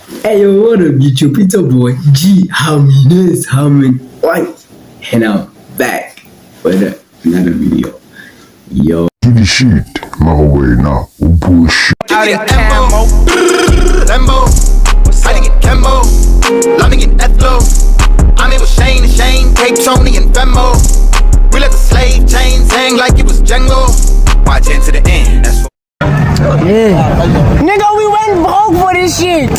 Hey, yo, what up, YouTube? It's your boy G. How many? Why? And I'm back with another video. Yo. Give the shit, my way now. Bullshit. I get Lambo, Lambo, I get Cambo, let me get that flow. I'm in with Shane and Shane, Cape Tony and Venmo. We let the slave chains hang like it was Django. Watch it to the end, that's what. Yeah. Nigga, we went broke for this shit.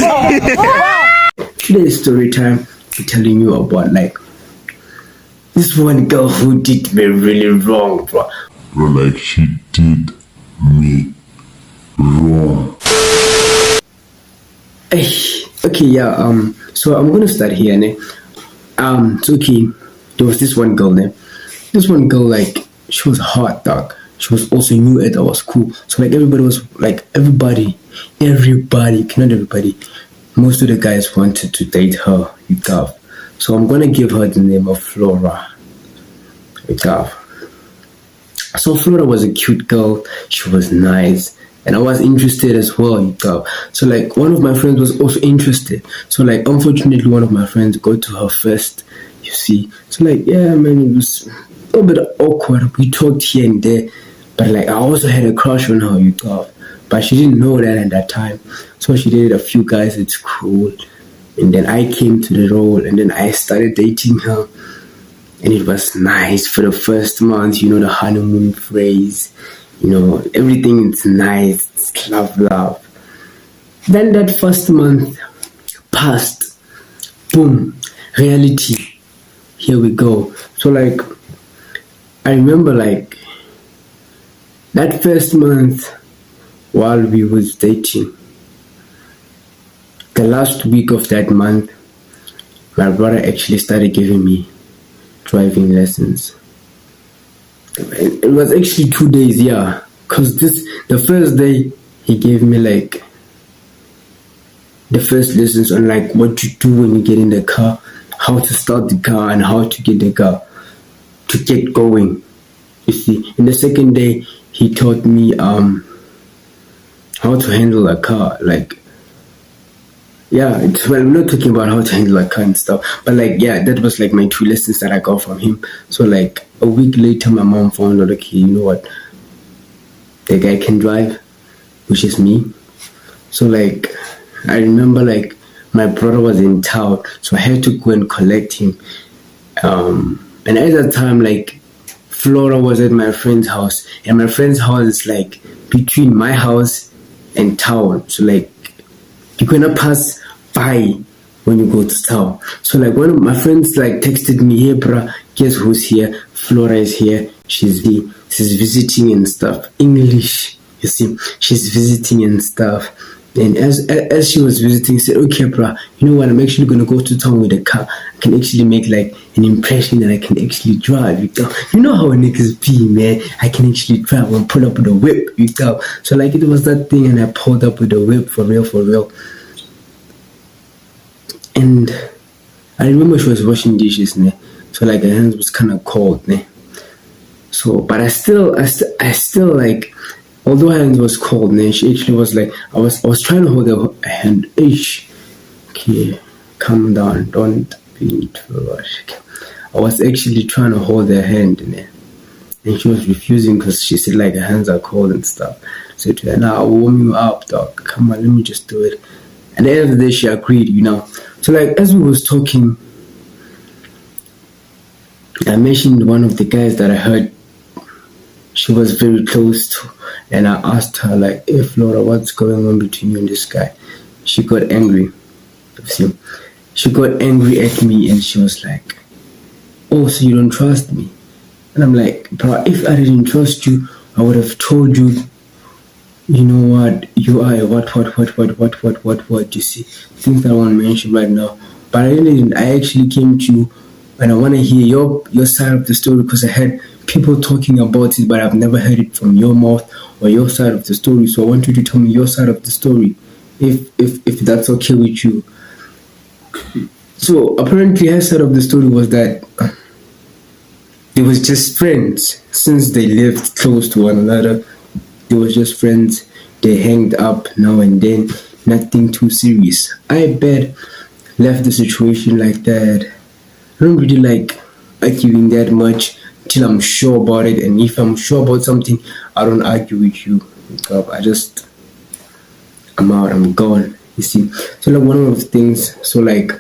Today's story time, I'm telling you about like this one girl who did me really wrong, bro. Bro, like she did me wrong. Okay, yeah, so I'm gonna start here, ne? So okay, there was this one girl, ne? This one girl, like, she was hot, dog. She was also new at, I was cool. So like everybody was like everybody, not everybody. Most of the guys wanted to date her, you got. So I'm gonna give her the name of Flora. You got. So Flora was a cute girl, she was nice, and I was interested as well, you got. So like one of my friends was also interested. So like unfortunately one of my friends got to her first, you see. So like yeah man, it was a little bit awkward. We talked here and there, but like I also had a crush on her, you got. But she didn't know that at that time. So she dated a few guys at school, and then I came to the role, and then I started dating her. And it was nice for the first month, you know, the honeymoon phrase, you know, everything is nice, it's love. Then that first month passed, boom, reality, here we go. So like, I remember like, that first month while we was dating, the last week of that month, my brother actually started giving me driving lessons. It was actually 2 days, yeah, because the first day he gave me like the first lessons on like what to do when you get in the car, how to start the car and how to get the car to get going, you see. And the second day he taught me how to handle a car, like yeah, well, I'm not talking about how to handle a car and stuff, but like, yeah, that was like my 2 lessons that I got from him. So like a week later, my mom found out, okay, you know what, the guy can drive, which is me. So like, I remember like my brother was in town, so I had to go and collect him. And at that time, like Flora was at my friend's house, and my friend's house is like between my house and town. So like, you're gonna pass by when you go to town. So like one of my friends like texted me, hey bruh, guess who's here? Flora is here. She's visiting and stuff. English, you see, she's visiting and stuff. And as she was visiting, said, okay bruh, you know what, I'm actually gonna go to town with a car. I can actually make like an impression that I can actually drive, you know how niggas be, man. I can actually drive and pull up with a whip, you know. So like it was that thing, and I pulled up with a whip for real. And I remember she was washing dishes, ne? So like her hands was kind of cold, ne? So, but I still like, although her hands was cold, ne? She actually was like, I was trying to hold her hand. Ish, okay, calm down, don't be too rush. Okay. I was actually trying to hold her hand, ne? And she was refusing because she said like her hands are cold and stuff. So to her, nah, I'll warm you up, dog. Come on, let me just do it. And at the end of the day, she agreed, you know. So like as we was talking, I mentioned one of the guys that I heard she was very close to, and I asked her like, hey Flora, what's going on between you and this guy? She got angry. See, she got angry at me, and she was like, oh, so you don't trust me? And I'm like, bro, if I didn't trust you, I would have told you, you know what, you are a what, you see, things that I want to mention right now. But I didn't. I actually came to you, and I want to hear your side of the story, because I heard people talking about it, but I've never heard it from your mouth or your side of the story. So I want you to tell me your side of the story, if that's okay with you. So apparently her side of the story was that they was just friends. Since they lived close to one another, they was just friends. They hanged up now and then. nothing too serious. I bet left the situation like that. I don't really like arguing that much till I'm sure about it, and if I'm sure about something, I don't argue with you. I'm out, I'm gone. You see. So like one of those things, so like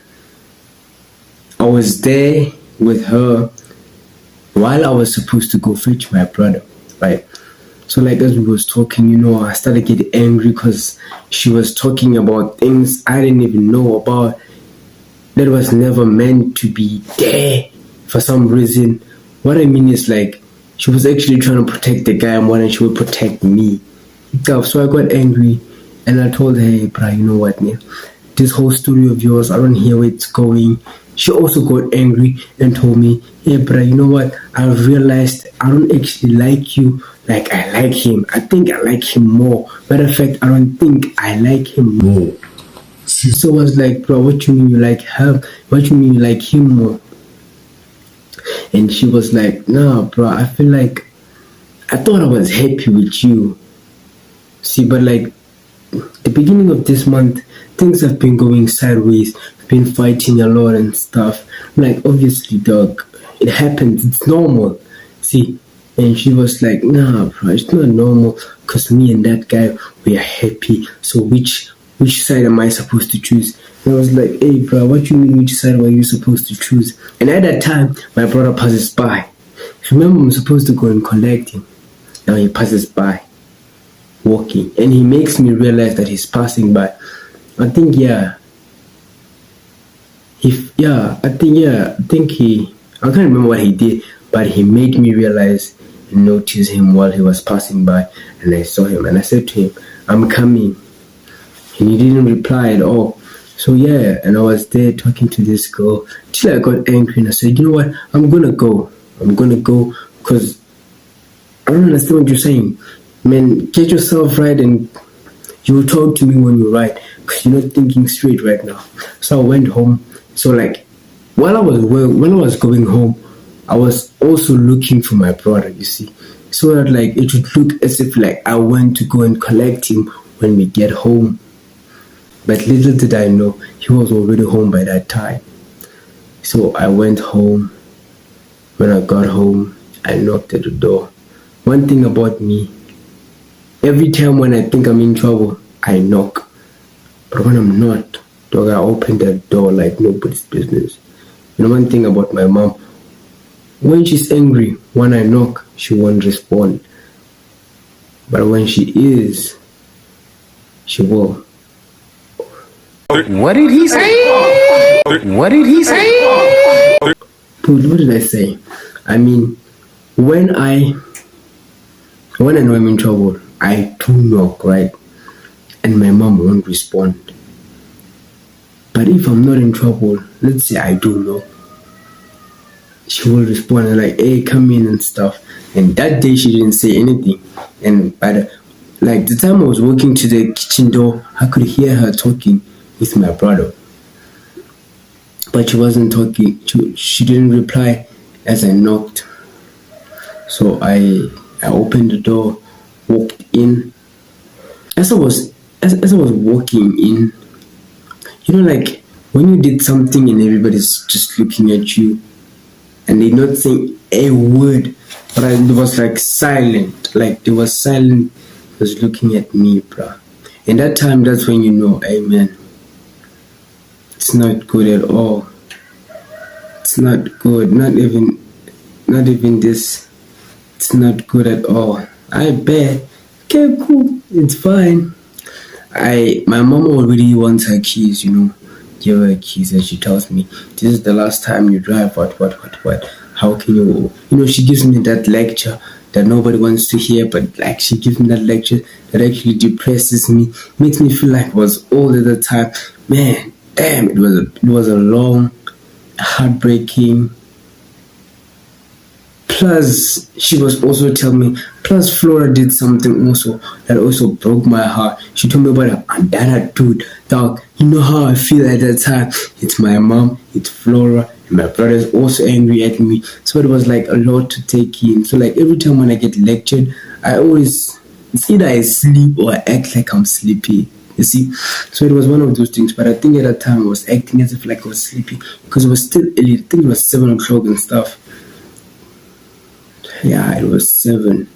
I was there with her while I was supposed to go fetch my brother, right? So like as we was talking, I started getting angry because she was talking about things I didn't even know about, that was never meant to be there for some reason. What I mean is like she was actually trying to protect the guy more than she would protect me. So I got angry and I told her, hey, bro, you know what, man? This whole story of yours, I don't hear where it's going. She also got angry and told me, hey, bro, you know what? I realized I don't actually like you like I like him. I think I like him more. Matter of fact, I don't think I like him more. So I was like, bro, what you mean you like her? What you mean you like him more? And she was like, nah, bro, I feel like I thought I was happy with you. See, but like the beginning of this month, things have been going sideways. We've been fighting a lot and stuff. Like, obviously, dog, it happens. It's normal. See, and she was like, nah, bro, it's not normal because me and that guy, we are happy. So which side am I supposed to choose? And I was like, hey, bro, what you mean which side were you supposed to choose? And at that time, my brother passes by. Remember, I'm supposed to go and collect him. Now he passes by, walking. And he makes me realize that he's passing by. I think I can't remember what he did, but he made me realize and notice him while he was passing by. And I saw him and I said to him, I'm coming. And he didn't reply at all. So yeah, and I was there talking to this girl till I got angry and I said, you know what, I'm gonna go because I don't understand what you're saying. Man, get yourself right and you will talk to me when you're right, because you're not thinking straight right now. So I went home. So like when I was going home, I was also looking for my brother, you see, so that like it would look as if like I went to go and collect him when we get home. But little did I know, he was already home by that time. So I went home. When I got home, I knocked at the door. One thing about me, every time when I think I'm in trouble, I knock. But when I'm not, dog, I open that door like nobody's business. One thing about my mom, when she's angry, when I knock, she won't respond. But when she is, she will. What did he say? What did he say? What did I say? I mean, when I know I'm in trouble, I do knock, right? And my mom won't respond. But if I'm not in trouble, let's say I do knock, she will respond and like, hey, come in and stuff. And that day she didn't say anything. And by the time I was walking to the kitchen door, I could hear her talking with my brother. But she wasn't talking. She didn't reply as I knocked. So I opened the door, walked in. As I was walking in, like when you did something and everybody's just looking at you and they're not saying a word, but it was like silent. Like they was silent, was looking at me, bruh. And that time, that's when you know, hey man, it's not good at all. It's not good. Not even this. It's not good at all. I bet. Okay, cool. It's fine. My mom already wants her keys, give her keys, and she tells me, this is the last time you drive, what, how can you, she gives me that lecture that nobody wants to hear, but like she gives me that lecture that actually depresses me, makes me feel like I was old at the time. Man, damn, it was a long, heartbreaking. Plus, she was also telling me, plus Flora did something also that also broke my heart. She told me about her that dude, dog. You know how I feel at that time. It's my mom, it's Flora, and my brother's also angry at me. So it was like a lot to take in. So like every time when I get lectured, it's either I sleep or I act like I'm sleepy. You see, so it was one of those things. But I think at that time I was acting as if like I was sleepy because it was still early. I think it was 7 o'clock and stuff. Yeah, it was 7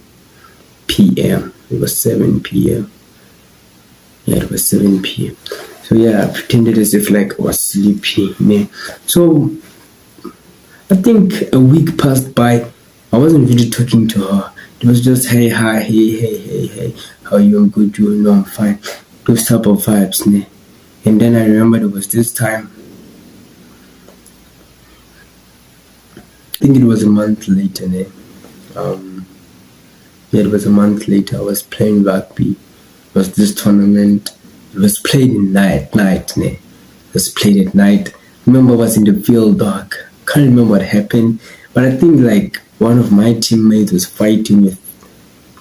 p.m. It was 7 p.m. Yeah, it was 7 p.m. So yeah, I pretended as if like I was sleepy. Man. So I think a week passed by. I wasn't really talking to her. It was just hey, hi, hey, how you? I'm good, you know, I'm fine. Those type of vibes, ne? And then I remember there was this time. I think it was a month later, ne? Yeah, it was a month later. I was playing rugby. It was this tournament. It was played in night, ne? It was played at night. Remember, I was in the field, dog. Can't remember what happened, but I think like one of my teammates was fighting with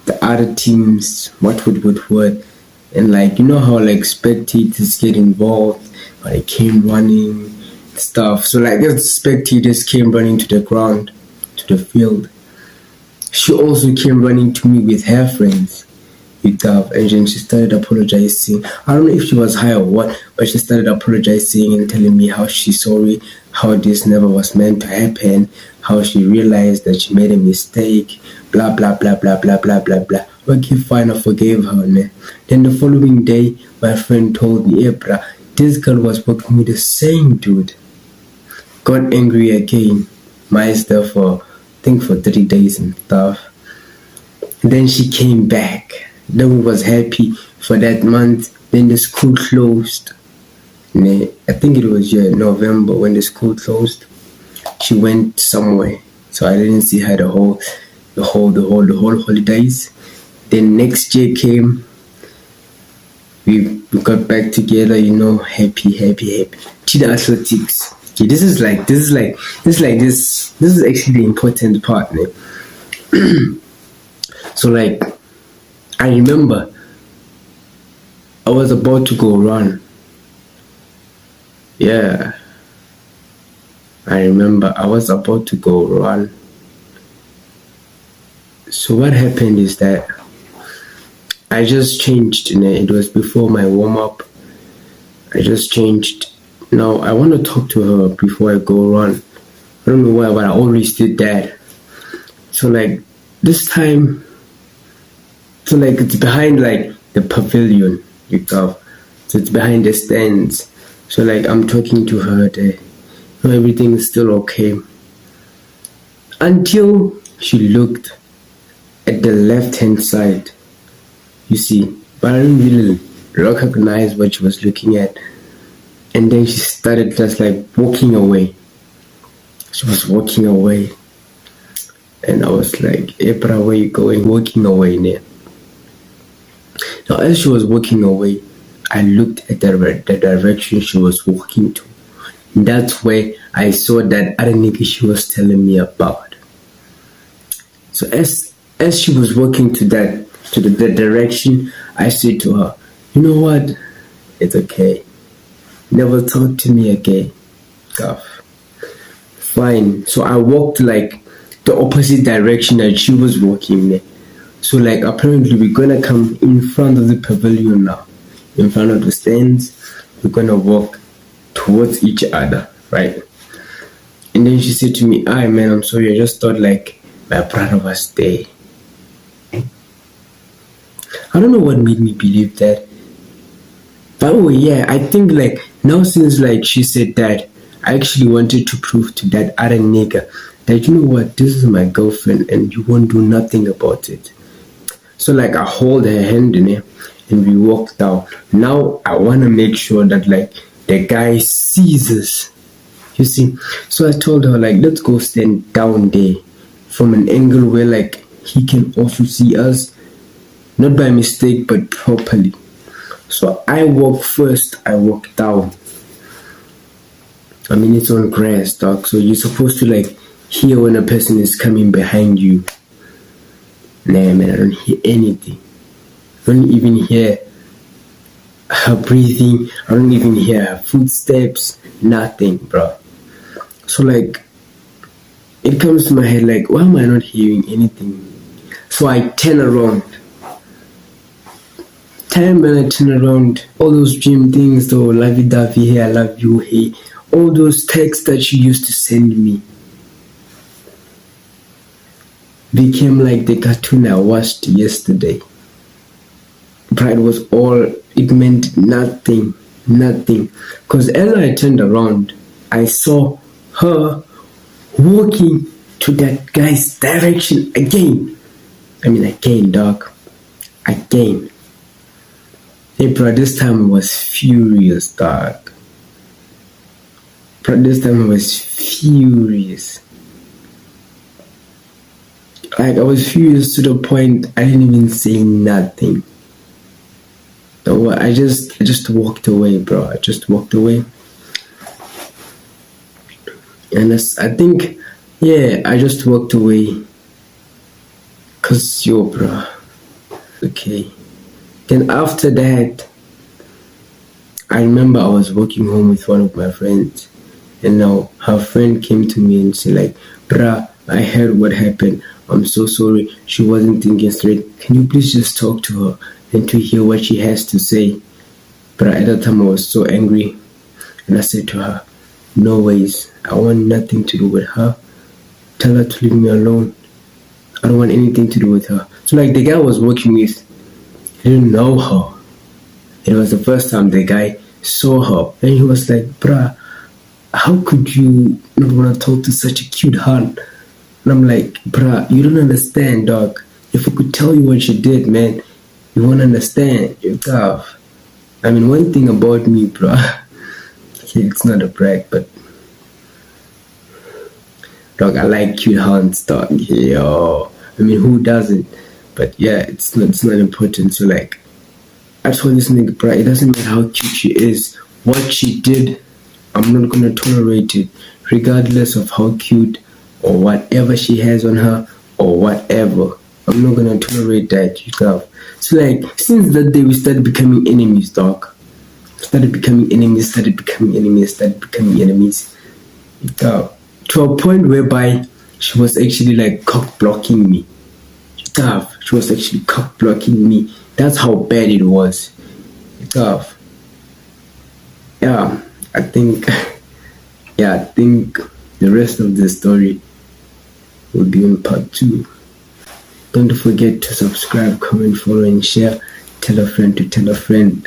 the other teams. What, and like you know how like spectators get involved, or they came running stuff. So like the spectators came running to the ground, to the field. She also came running to me with her friends, and then she started apologizing. I don't know if she was high or what, but she started apologizing and telling me how she's sorry, how this never was meant to happen, how she realized that she made a mistake, blah blah blah blah blah blah blah blah. Okay, fine, I forgave her. Ne? Then the following day, my friend told me, hey, bruh, this girl was working with the same dude. Got angry again. Mine's there for, I think, for 3 days and stuff. And then she came back. Then we was happy for that month. Then the school closed. Ne? I think it was November when the school closed. She went somewhere, so I didn't see her the whole holidays. Then next year came, we got back together, you know, happy. To the athletics. Okay, this is actually the important part, man. So like, I remember I was about to go run. Yeah. I remember I was about to go run. So what happened is that I just changed. It was before my warm-up. I just changed. Now I want to talk to her before I go run. I don't know why, but I always did that. So like this time, so like it's behind like the pavilion, so it's behind the stands. So like I'm talking to her there. Everything is still okay. Until she looked at the left-hand side. You see, but I didn't really recognize what she was looking at. And then she started just like walking away. She was walking away. And I was like, hey, bro, where you going? Walking away now. Now, as she was walking away, I looked at the direction she was walking to. And that's where I saw that other nigga she was telling me about. So as she was walking to the direction, I said to her, you know what? It's okay. Never talk to me again. Fine. So I walked like the opposite direction that she was walking there. So like apparently we're gonna come in front of the pavilion now. In front of the stands. We're gonna walk towards each other, right? And then she said to me, "Aye man, I'm sorry, I just thought like my brother was there." I don't know what made me believe that. But oh yeah, I think like now since like she said that, I actually wanted to prove to that other nigga that, you know what, this is my girlfriend and you won't do nothing about it. So like I hold her hand in it and we walk down. Now I want to make sure that like the guy sees us, you see. So I told her like, let's go stand down there from an angle where like he can also see us, not by mistake but properly. So I walk first, I walk down. I mean, it's on grass, dog, so you're supposed to like hear when a person is coming behind you. Nah man, I don't hear anything. I don't even hear her breathing. I don't even hear her footsteps. Nothing, bro. So like, it comes to my head like, why am I not hearing anything? So I turn around time when I turn around, all those dream things though, lovey-dovey, hey, I love you, hey, all those texts that she used to send me became like the cartoon I watched yesterday. Pride was all, it meant nothing. Because as I turned around, I saw her walking to that guy's direction again. Again, dog. Again. Hey, bro, this time I was furious, dog. Bro, this time I was furious. Like, I was furious to the point I didn't even say nothing. So I just walked away, bro. I just walked away. And I think, yeah, I just walked away. Cause, yo, bro. Okay. Then after that, I remember I was walking home with one of my friends. And now her friend came to me and said like, bruh, I heard what happened. I'm so sorry. She wasn't thinking straight. Can you please just talk to her and to hear what she has to say? But at that time I was so angry. And I said to her, no ways. I want nothing to do with her. Tell her to leave me alone. I don't want anything to do with her. So like the guy I was working with, he didn't know her. It was the first time the guy saw her. And he was like, bruh, how could you not want to talk to such a cute hun? And I'm like, bruh, you don't understand, dog. If I could tell you what she did, man, you won't understand. You're tough. One thing about me, bruh, okay, it's not a brag, but dog, I like cute hunts, dog. Yo, who doesn't? But yeah, it's not important. So like, I told this nigga, bruh, it doesn't matter how cute she is. What she did, I'm not gonna tolerate it, regardless of how cute or whatever she has on her or whatever. I'm not gonna tolerate that, you know. So like, since that day we started becoming enemies, dog. Started becoming enemies. To a point whereby she was actually like cock blocking me. Tough. She was actually cock blocking me. That's how bad it was. Tough. Yeah, I think the rest of the story will be in part 2. Don't forget to subscribe, comment, follow, and share. Tell a friend to tell a friend.